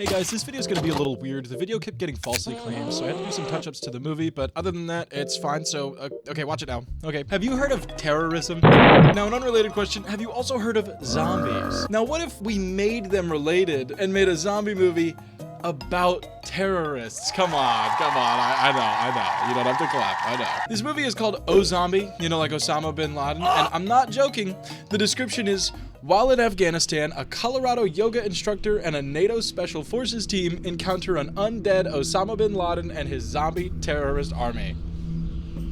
Hey guys, this video is going to be a little weird. The video kept getting falsely claimed, so I had to do some touch-ups to the movie, but other than that, it's fine, so, okay, watch it now. Okay, have you heard of terrorism? Now, an unrelated question, have you also heard of zombies? Now, what if we made them related and made a zombie movie about terrorists? Come on, I know. You don't have to clap, I know. This movie is called Ozombie, you know, like Osama bin Laden, and I'm not joking. The description is, while in Afghanistan, a Colorado yoga instructor and a NATO Special Forces team encounter an undead Osama bin Laden and his zombie terrorist army.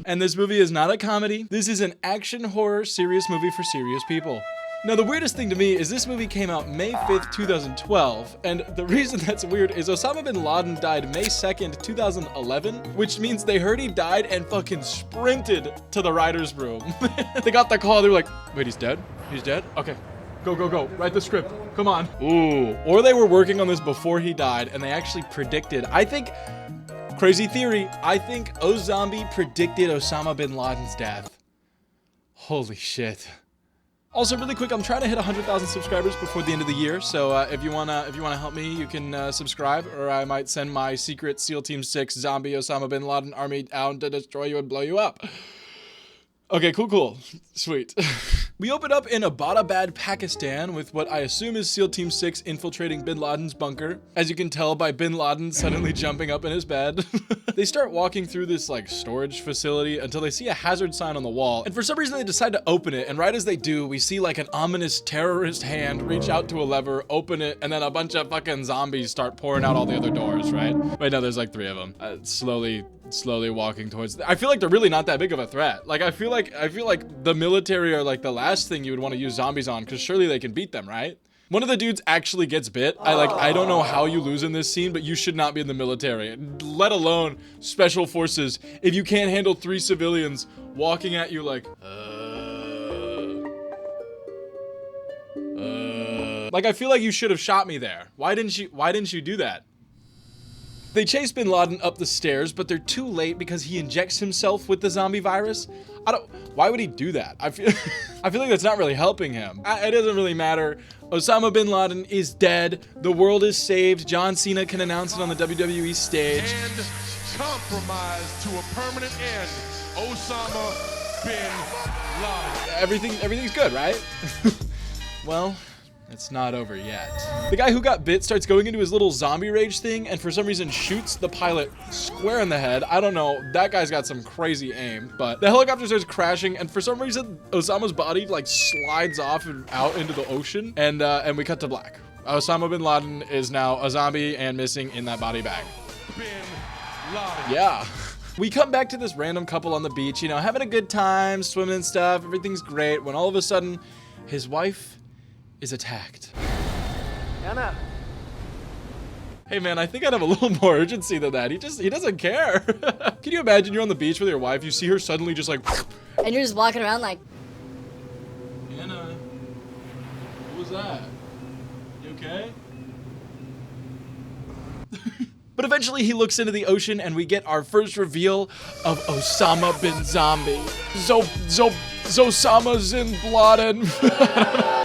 And this movie is not a comedy. This is an action horror serious movie for serious people. Now, the weirdest thing to me is this movie came out May 5th, 2012, and the reason that's weird is Osama bin Laden died May 2nd, 2011, which means they heard he died and fucking sprinted to the writer's room. They got the call, they were like, wait, he's dead? He's dead? Okay. Go. Write the script. Come on. Ooh. Or they were working on this before he died, and they actually predicted, I think, crazy theory, I think Ozombie predicted Osama bin Laden's death. Holy shit. Also, really quick, I'm trying to hit 100,000 subscribers before the end of the year, so if you wanna help me, you can subscribe, or I might send my secret SEAL Team 6 zombie Osama bin Laden army down to destroy you and blow you up. Okay, cool. Sweet. We open up in Abbottabad, Pakistan with what I assume is SEAL Team 6 infiltrating bin Laden's bunker. As you can tell by bin Laden suddenly jumping up in his bed. They start walking through this like storage facility until they see a hazard sign on the wall. And for some reason they decide to open it. And right as they do, we see like an ominous terrorist hand reach out to a lever, open it, and then a bunch of fucking zombies start pouring out all the other doors, right? Wait, no, there's like 3 of them. Slowly walking towards I feel like they're really not that big of a threat. Like I feel like the military are like the last thing you would want to use zombies on, because surely they can beat them, right? One of the dudes actually gets bit. I don't know how you lose in this scene, but you should not be in the military, let alone special forces, if you can't handle 3 civilians walking at you like like I feel like you should have shot me there. Why didn't you do that? They chase bin Laden up the stairs, but they're too late because he injects himself with the zombie virus. Why would he do that? I feel like that's not really helping him. It doesn't really matter. Osama bin Laden is dead. The world is saved. John Cena can announce it on the WWE stage. And compromise to a permanent end. Osama bin Laden. Everything's good, right? Well, it's not over yet. The guy who got bit starts going into his little zombie rage thing and for some reason shoots the pilot square in the head. I don't know, that guy's got some crazy aim, but the helicopter starts crashing and for some reason Osama's body like slides off and out into the ocean and we cut to black. Osama bin Laden is now a zombie and missing in that body bag. Bin Laden. Yeah. We come back to this random couple on the beach, you know, having a good time, swimming and stuff, everything's great, when all of a sudden his wife is attacked. Anna. Hey man, I think I'd have a little more urgency than that. He doesn't care. Can you imagine you're on the beach with your wife, you see her suddenly just like And you're just walking around like, Anna, what was that? You okay? But eventually he looks into the ocean and we get our first reveal of Osama bin Zombie. Osama bin Laden.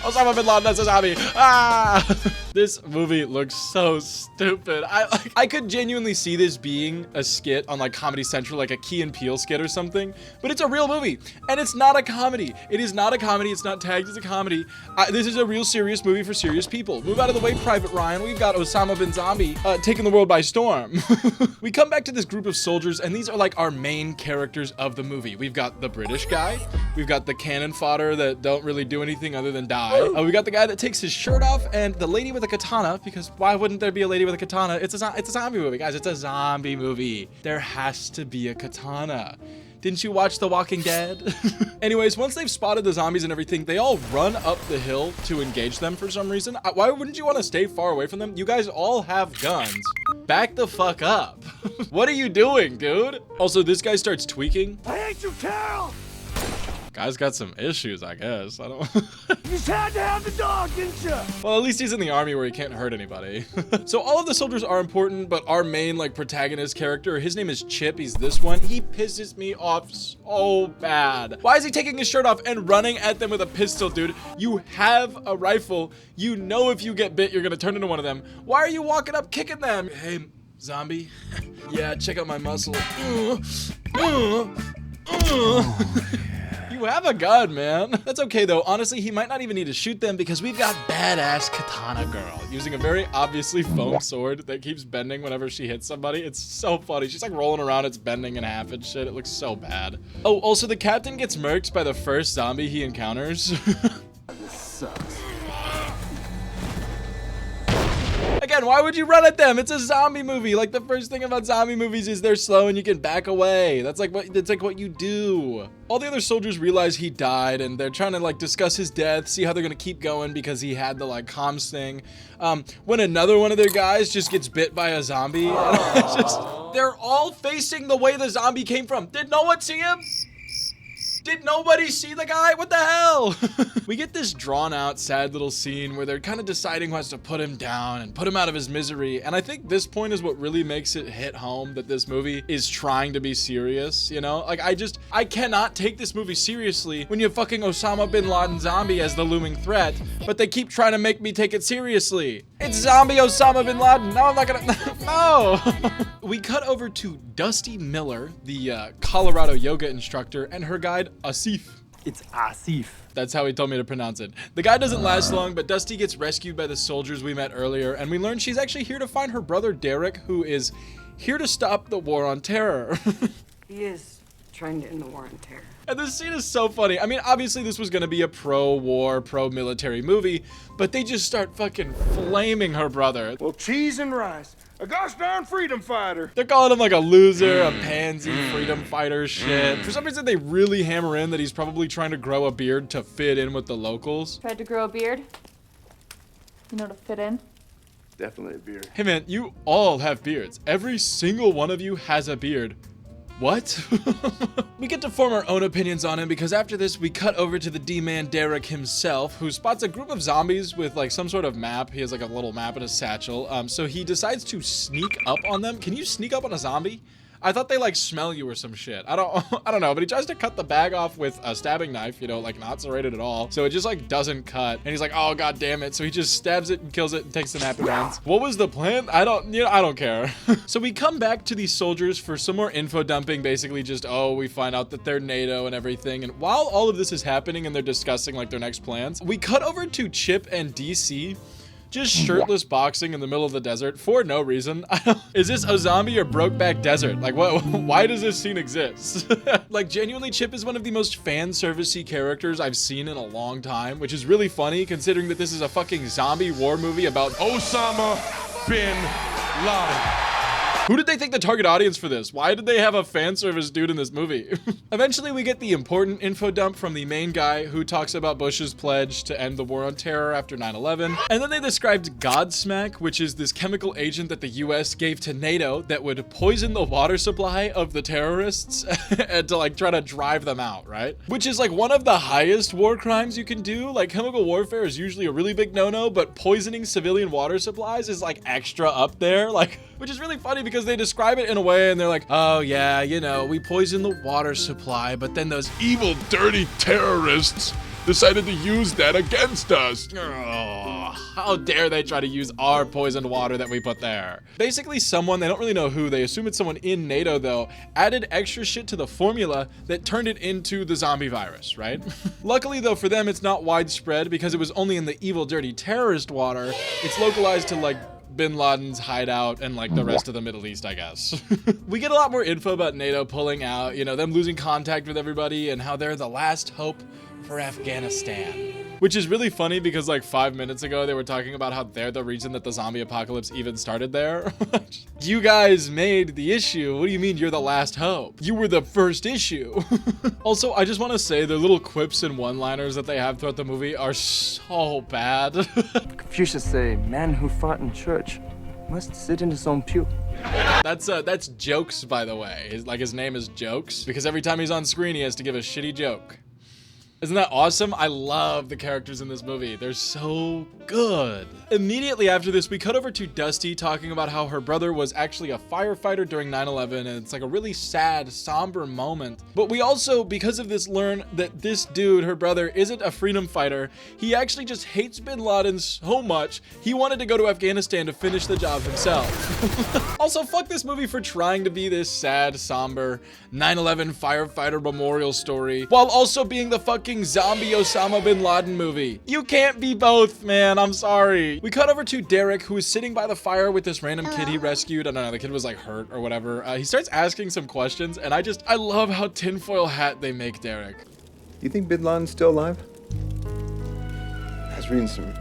Osama bin Laden, that's a zombie. Ah! This movie looks so stupid. I could genuinely see this being a skit on like Comedy Central, like a Key and Peele skit or something, but it's a real movie and it's not a comedy. It is not a comedy. It's not tagged as a comedy. This is a real serious movie for serious people. Move out of the way, Private Ryan. We've got Osama bin Zombie taking the world by storm. We come back to this group of soldiers and these are like our main characters of the movie. We've got the British guy. We've got the cannon fodder that don't really do anything other than die. We got the guy that takes his shirt off and the lady with a katana, because why wouldn't there be a lady with a katana? It's a zombie movie, guys. It's a zombie movie. There has to be a katana. Didn't you watch The Walking Dead? Anyways, once they've spotted the zombies and everything, they all run up the hill to engage them for some reason. Why wouldn't you want to stay far away from them? You guys all have guns. Back the fuck up. What are you doing, dude? Also, this guy starts tweaking. I hate you, Carol! Guy's got some issues, I guess. I don't. You just had to have the dog, didn't you? Well, at least he's in the army where he can't hurt anybody. So all of the soldiers are important, but our main like protagonist character, his name is Chip. He's this one. He pisses me off so bad. Why is he taking his shirt off and running at them with a pistol, dude? You have a rifle. You know if you get bit, you're gonna turn into one of them. Why are you walking up kicking them? Hey, zombie. Yeah, check out my muscle. You have a gun, man. That's okay though. Honestly, he might not even need to shoot them because we've got badass Katana Girl using a very obviously foam sword that keeps bending whenever she hits somebody. It's so funny. She's like rolling around, it's bending in half and shit. It looks so bad. Oh, also the captain gets murked by the first zombie he encounters. This sucks. Again, why would you run at them? It's a zombie movie. Like the first thing about zombie movies is they're slow and you can back away. That's like what you do. All the other soldiers realize he died and they're trying to like discuss his death, see how they're gonna keep going because he had the like comms thing. When another one of their guys just gets bit by a zombie, they're all facing the way the zombie came from. Did no one see him? Did nobody see the guy? What the hell? We get this drawn out, sad little scene where they're kind of deciding who has to put him down and put him out of his misery. And I think this point is what really makes it hit home that this movie is trying to be serious, you know? Like I cannot take this movie seriously when you have fucking Osama bin Laden zombie as the looming threat, but they keep trying to make me take it seriously. It's zombie Osama bin Laden. No, I'm not gonna, no. We cut over to Dusty Miller, the Colorado yoga instructor, and her guide, Asif. It's Asif. That's how he told me to pronounce it. The guy doesn't last long, but Dusty gets rescued by the soldiers we met earlier, and we learn she's actually here to find her brother Derek, who is here to stop the war on terror. He is trying to end the war on terror. And this scene is so funny. I mean, obviously this was gonna be a pro-war, pro-military movie, but they just start fucking flaming her brother. Well, cheese and rice. A gosh darn freedom fighter. They're calling him like a loser, a pansy, freedom fighter shit. For some reason, they really hammer in that he's probably trying to grow a beard to fit in with the locals. Tried to grow a beard? You know, to fit in? Definitely a beard. Hey man, you all have beards. Every single one of you has a beard. What? We get to form our own opinions on him because after this we cut over to the D-Man Derek himself, who spots a group of zombies with like some sort of map. He has like a little map in his satchel. So he decides to sneak up on them. Can you sneak up on a zombie? I thought they like smell you or some shit. I don't know, but he tries to cut the bag off with a stabbing knife, you know, like not serrated at all. So it just like doesn't cut. And he's like, oh god damn it. So he just stabs it and kills it and takes the nap and runs. What was the plan? I don't care. So we come back to these soldiers for some more info dumping, basically just, oh, we find out that they're NATO and everything. And while all of this is happening and they're discussing like their next plans, we cut over to Chip and DC. Just shirtless boxing in the middle of the desert for no reason. Is this Ozombie or Brokeback Desert? Like, what? Why does this scene exist? Like, genuinely, Chip is one of the most fan servicey characters I've seen in a long time, which is really funny considering that this is a fucking zombie war movie about Osama bin Laden. Who did they think the target audience for this? Why did they have a fan service dude in this movie? Eventually, we get the important info dump from the main guy who talks about Bush's pledge to end the war on terror after 9/11. And then they described Godsmack, which is this chemical agent that the US gave to NATO that would poison the water supply of the terrorists and to like try to drive them out, right? Which is like one of the highest war crimes you can do. Like chemical warfare is usually a really big no-no, but poisoning civilian water supplies is like extra up there. Like, which is really funny because they describe it in a way and they're like, oh yeah, you know, we poisoned the water supply, but then those Evil, dirty terrorists decided to use that against us. oh, how dare they try to use our poisoned water that we put there. Basically someone, they don't really know who, they assume it's someone in NATO though, added extra shit to the formula that turned it into the zombie virus, right? Luckily though for them, it's not widespread because it was only in the evil, dirty terrorist water. It's localized to like Bin Laden's hideout and like the rest of the Middle East, I guess. We get a lot more info about NATO pulling out, you know, them losing contact with everybody and how they're the last hope for Afghanistan. Which is really funny because like 5 minutes ago, they were talking about how they're the reason that the zombie apocalypse even started there. You guys made the issue. What do you mean you're the last hope? You were the first issue. Also, I just want to say their little quips and one-liners that they have throughout the movie are so bad. Confucius say, man who fought in church must sit in his own pew. That's Jokes, by the way. His name is Jokes because every time he's on screen, he has to give a shitty joke. Isn't that awesome? I love the characters in this movie. They're so good. Immediately after this, we cut over to Dusty talking about how her brother was actually a firefighter during 9/11, and it's like a really sad, somber moment. But we also, because of this, learn that this dude, her brother, isn't a freedom fighter. He actually just hates bin Laden so much, he wanted to go to Afghanistan to finish the job himself. Also, fuck this movie for trying to be this sad, somber 9/11 firefighter memorial story, while also being the fucking zombie Osama bin Laden movie. You can't be both, man. I'm sorry. We cut over to Derek, who is sitting by the fire with this random kid he rescued. I don't know, the kid was like hurt or whatever. He starts asking some questions, and I love how tinfoil hat they make Derek. You think bin Laden's still alive? I was reading some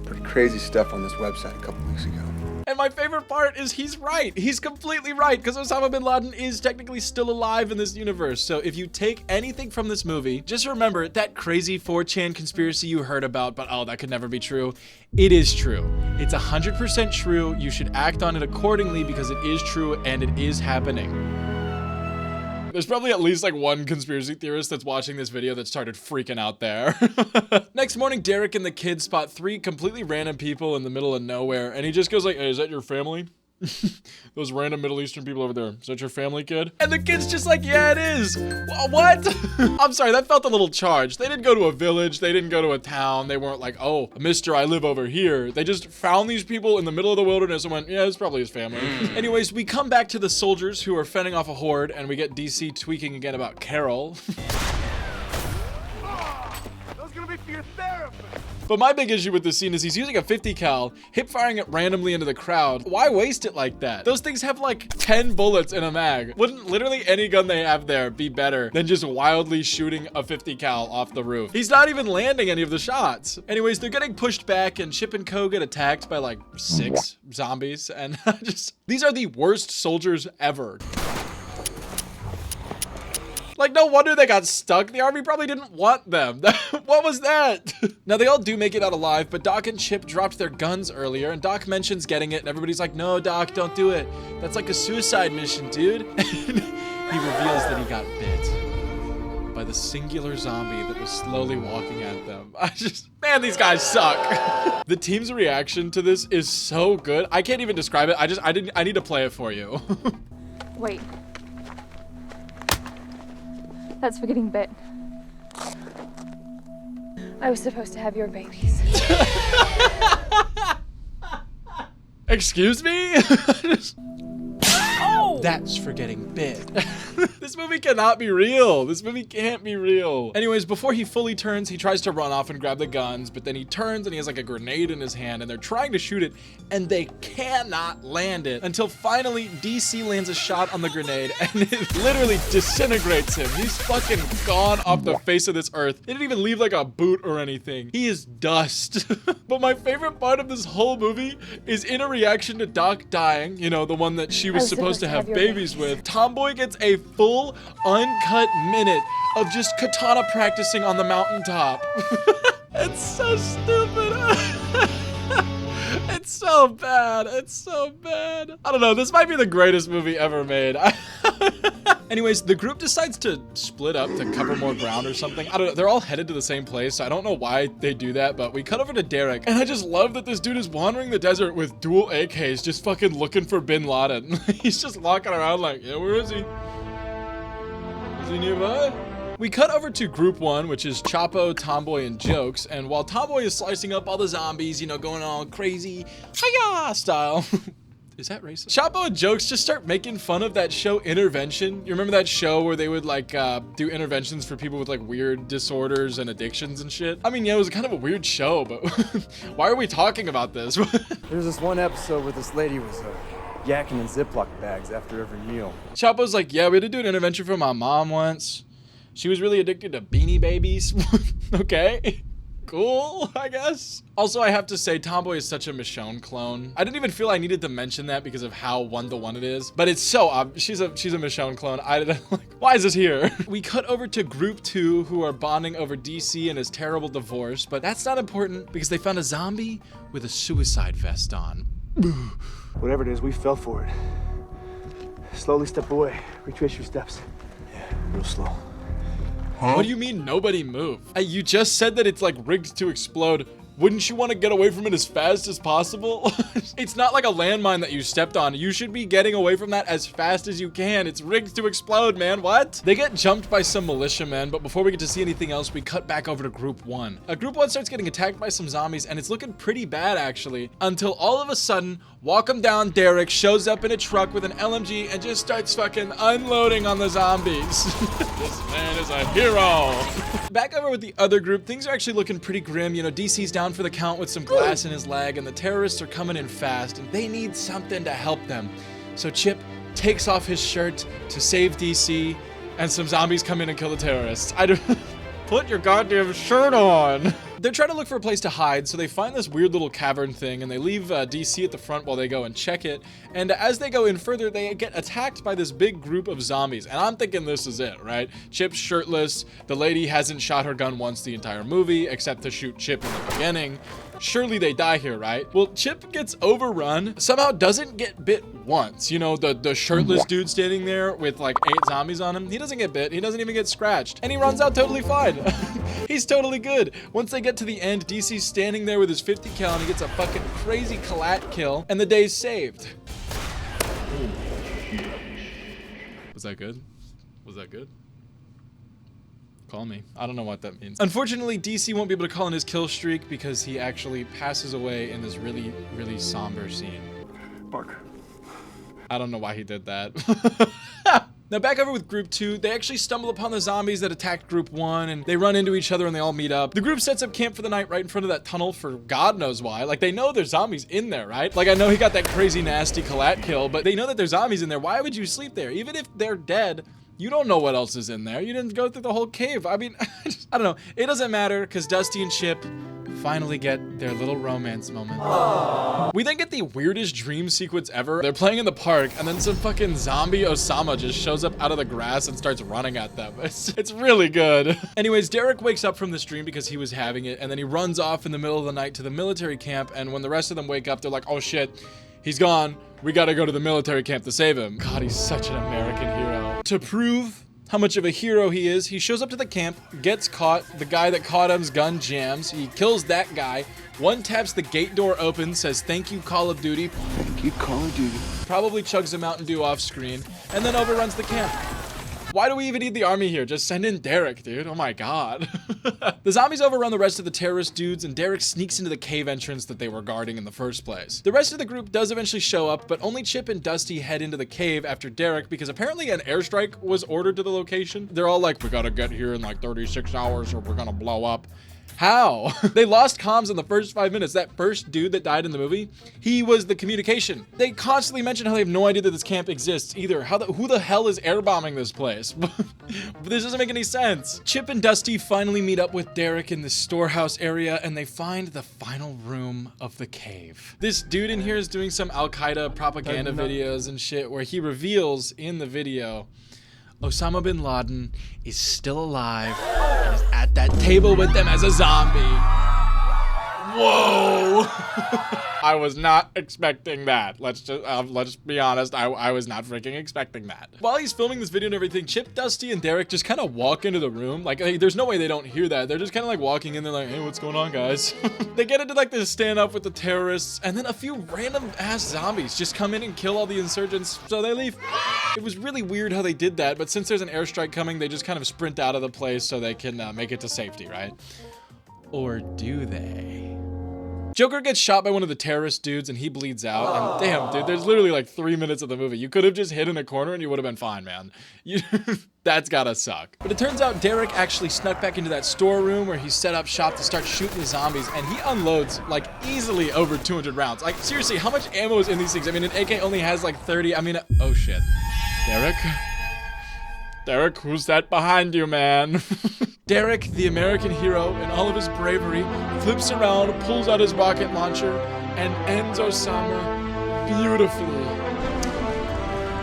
pretty crazy stuff on this website a couple weeks ago. And my favorite part is he's right. He's completely right, because Osama bin Laden is technically still alive in this universe. So if you take anything from this movie, just remember that crazy 4chan conspiracy you heard about, but oh, that could never be true. It is true. It's 100% true. You should act on it accordingly because it is true and it is happening. There's probably at least like one conspiracy theorist that's watching this video that started freaking out there. Next morning, Derek and the kids spot 3 completely random people in the middle of nowhere, and he just goes like, hey, is that your family? Those random Middle Eastern people over there. Is that your family, kid? And the kid's just like, yeah, it is. What? I'm sorry, that felt a little charged. They didn't go to a village. They didn't go to a town. They weren't like, oh, mister, I live over here. They just found these people in the middle of the wilderness and went, yeah, it's probably his family. Anyways, we come back to the soldiers who are fending off a horde, and we get DC tweaking again about Carol. That's gonna be for your therapist. But my big issue with this scene is he's using a 50 cal, hip firing it randomly into the crowd. Why waste it like that? Those things have like 10 bullets in a mag. Wouldn't literally any gun they have there be better than just wildly shooting a 50 cal off the roof? He's not even landing any of the shots. Anyways, they're getting pushed back, and Chip and Co get attacked by like 6 zombies, and these are the worst soldiers ever. Like, no wonder they got stuck. The army probably didn't want them. What was that? Now, they all do make it out alive, but Doc and Chip dropped their guns earlier, and Doc mentions getting it, and everybody's like, no, Doc, don't do it. That's like a suicide mission, dude. And he reveals that he got bit by the singular zombie that was slowly walking at them. Man, these guys suck. The team's reaction to this is so good. I can't even describe it. I need to play it for you. Wait. That's for getting bit. I was supposed to have your babies. Excuse me? That's for getting bit. This movie cannot be real. This movie can't be real. Anyways, before he fully turns, he tries to run off and grab the guns, but then he turns and he has like a grenade in his hand, and they're trying to shoot it, and they cannot land it until finally DC lands a shot on the grenade, and it literally disintegrates him. He's fucking gone off the face of this earth. It didn't even leave like a boot or anything. He is dust. But my favorite part of this whole movie is in a reaction to Doc dying, you know, the one that she was supposed to have babies with. Tomboy gets a full uncut minute of just katana practicing on the mountaintop. It's so stupid. It's so bad. It's so bad. I don't know. This might be the greatest movie ever made. Anyways, the group decides to split up to cover more ground or something. I don't know. They're all headed to the same place, so I don't know why they do that, but we cut over to Derek, and I just love that this dude is wandering the desert with dual AKs, just fucking looking for bin Laden. He's just walking around like, yeah, where is he? Is he nearby? We cut over to group 1, which is Chapo, Tomboy, and Jokes, and while Tomboy is slicing up all the zombies, you know, going all crazy, hi-ya style. Is that racist? Chapo and Jokes just start making fun of that show Intervention. You remember that show where they would like do interventions for people with like weird disorders and addictions and shit? I mean, yeah, it was kind of a weird show, but why are we talking about this? There's this one episode where this lady was yakking in Ziploc bags after every meal. Chapo's like, yeah, we had to do an intervention for my mom once. She was really addicted to Beanie Babies. Okay. Cool, I guess. Also, I have to say, Tomboy is such a Michonne clone. I didn't even feel I needed to mention that because of how one-to-one it is, but it's so obvious. She's a Michonne clone. I didn't like, why is this here? We cut over to group 2 who are bonding over DC and his terrible divorce, but that's not important because they found a zombie with a suicide vest on. Whatever it is, we fell for it. Slowly step away. Retrace your steps. Yeah, real slow. What do you mean nobody moved? You just said that it's like rigged to explode. Wouldn't you want to get away from it as fast as possible? It's not like a landmine that you stepped on. You should be getting away from that as fast as you can. It's rigged to explode, man. What? They get jumped by some militiamen, but before we get to see anything else, we cut back over to Group 1. Group 1 starts getting attacked by some zombies, and it's looking pretty bad, actually, until all of a sudden, walk 'em down Derek shows up in a truck with an LMG and just starts fucking unloading on the zombies. This man is a hero. Back over with the other group, things are actually looking pretty grim. You know, DC's down for the count with some glass in his leg, and the terrorists are coming in fast, and they need something to help them. So Chip takes off his shirt to save DC, and some zombies come in and kill the terrorists. I don't... Put your goddamn shirt on. They're trying to look for a place to hide, so they find this weird little cavern thing, and they leave DC at the front while they go and check it. And as they go in further, they get attacked by this big group of zombies. And I'm thinking this is it, right? Chip's shirtless. The lady hasn't shot her gun once the entire movie, except to shoot Chip in the beginning. Surely they die here, right? Well, Chip gets overrun, somehow doesn't get bit once. You know, the shirtless dude standing there with like 8 zombies on him, he doesn't get bit, he doesn't even get scratched, and he runs out totally fine. He's totally good. Once they get to the end, DC's standing there with his 50 cal and he gets a fucking crazy collat kill, and the day's saved. Was that good? Was that good? Call me. I don't know what that means. Unfortunately, DC won't be able to call in his kill streak because he actually passes away in this really, really somber scene. Bark. I don't know why he did that. Now back over with Group 2, they actually stumble upon the zombies that attacked Group 1, and they run into each other and they all meet up. The group sets up camp for the night right in front of that tunnel for God knows why. Like, they know there's zombies in there, right? Like, I know he got that crazy nasty collat kill, but they know that there's zombies in there. Why would you sleep there? Even if they're dead, you don't know what else is in there. You didn't go through the whole cave. I mean, I don't know. It doesn't matter because Dusty and Chip finally get their little romance moment. Aww. We then get the weirdest dream sequence ever. They're playing in the park and then some fucking zombie Osama just shows up out of the grass and starts running at them. It's really good. Anyways, Derek wakes up from this dream because he was having it, and then he runs off in the middle of the night to the military camp, and when the rest of them wake up, they're like, oh shit, he's gone. We gotta go to the military camp to save him. God, he's such an American hero. To prove how much of a hero he is, he shows up to the camp, gets caught, the guy that caught him's gun jams, he kills that guy, one taps the gate door open, says thank you Call of Duty, Thank you, Call of Duty. probably chugs him out and do off screen, and then overruns the camp. Why do we even need the army here? Just send in Derek, dude. Oh my god. The zombies overrun the rest of the terrorist dudes, and Derek sneaks into the cave entrance that they were guarding in the first place. The rest of the group does eventually show up, but only Chip and Dusty head into the cave after Derek because apparently an airstrike was ordered to the location. They're all like, we gotta get here in like 36 hours or we're gonna blow up. How? They lost comms in the first 5 minutes. That first dude that died in the movie, he was the communication. They constantly mention how they have no idea that this camp exists either. Who the hell is airbombing this place? This doesn't make any sense. Chip and Dusty finally meet up with Derek in the storehouse area, and they find the final room of the cave. This dude in here is doing some Al-Qaeda propaganda videos and shit where he reveals in the video Osama bin Laden is still alive and is at that table with them as a zombie. Whoa! I was not expecting that. Let's be honest. I was not freaking expecting that. While he's filming this video and everything, Chip, Dusty, and Derek just kind of walk into the room. Like, there's no way they don't hear that. They're just kind of like walking in there like, hey, what's going on, guys? They get into like this standoff with the terrorists, and then a few random ass zombies just come in and kill all the insurgents, so they leave. It was really weird how they did that, but since there's an airstrike coming, they just kind of sprint out of the place so they can make it to safety, right? Or do they? Joker gets shot by one of the terrorist dudes and he bleeds out. And damn, dude, there's literally like 3 minutes of the movie. You could have just hid in a corner and you would have been fine, man. That's gotta suck. But it turns out Derek actually snuck back into that storeroom where he set up shop to start shooting the zombies, and he unloads like easily over 200 rounds. Like, seriously, how much ammo is in these things? I mean, an AK only has like 30. I mean, oh shit. Derek, who's that behind you, man? Derek, the American hero, in all of his bravery, flips around, pulls out his rocket launcher, and ends Osama beautifully.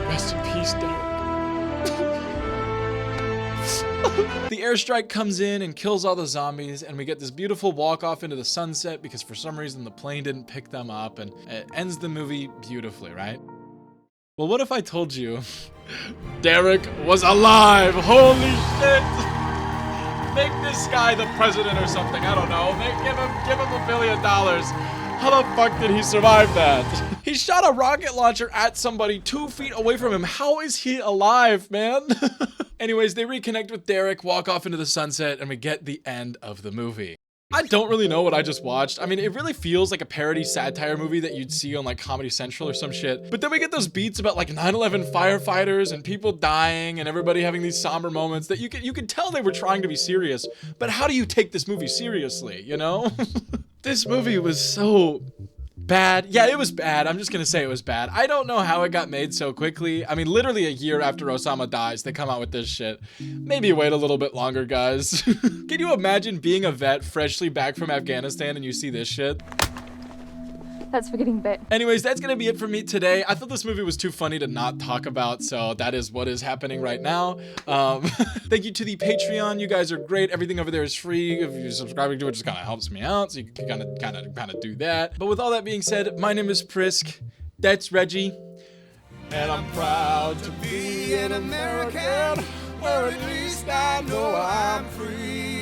Rest in peace, Derek. The airstrike comes in and kills all the zombies, and we get this beautiful walk off into the sunset because for some reason the plane didn't pick them up, and it ends the movie beautifully, right? Well, what if I told you Derek was alive? Holy shit! Make this guy the president or something. I don't know. Give him $1 billion. How the fuck did he survive that? He shot a rocket launcher at somebody 2 feet away from him. How is he alive, man? Anyways, they reconnect with Derek, walk off into the sunset, and we get the end of the movie. I don't really know what I just watched. I mean, it really feels like a parody satire movie that you'd see on like Comedy Central or some shit. But then we get those beats about like 9/11 firefighters and people dying and everybody having these somber moments that you could tell they were trying to be serious. But how do you take this movie seriously, you know? This movie was so bad. Yeah, it was bad. I'm just gonna say it was bad. I don't know how it got made so quickly. I mean, literally a year after Osama dies, they come out with this shit. Maybe wait a little bit longer, guys. Can you imagine being a vet freshly back from Afghanistan and you see this shit? That's for getting bit. Anyways, that's gonna be it for me today. I thought this movie was too funny to not talk about, so that is what is happening right now. Thank you to the Patreon. You guys are great. Everything over there is free. If you're subscribing to it, just kind of helps me out, so you can kind of do that. But with all that being said, my name is Prisk. That's Reggie, and I'm proud to be an American, where at least I know I'm free.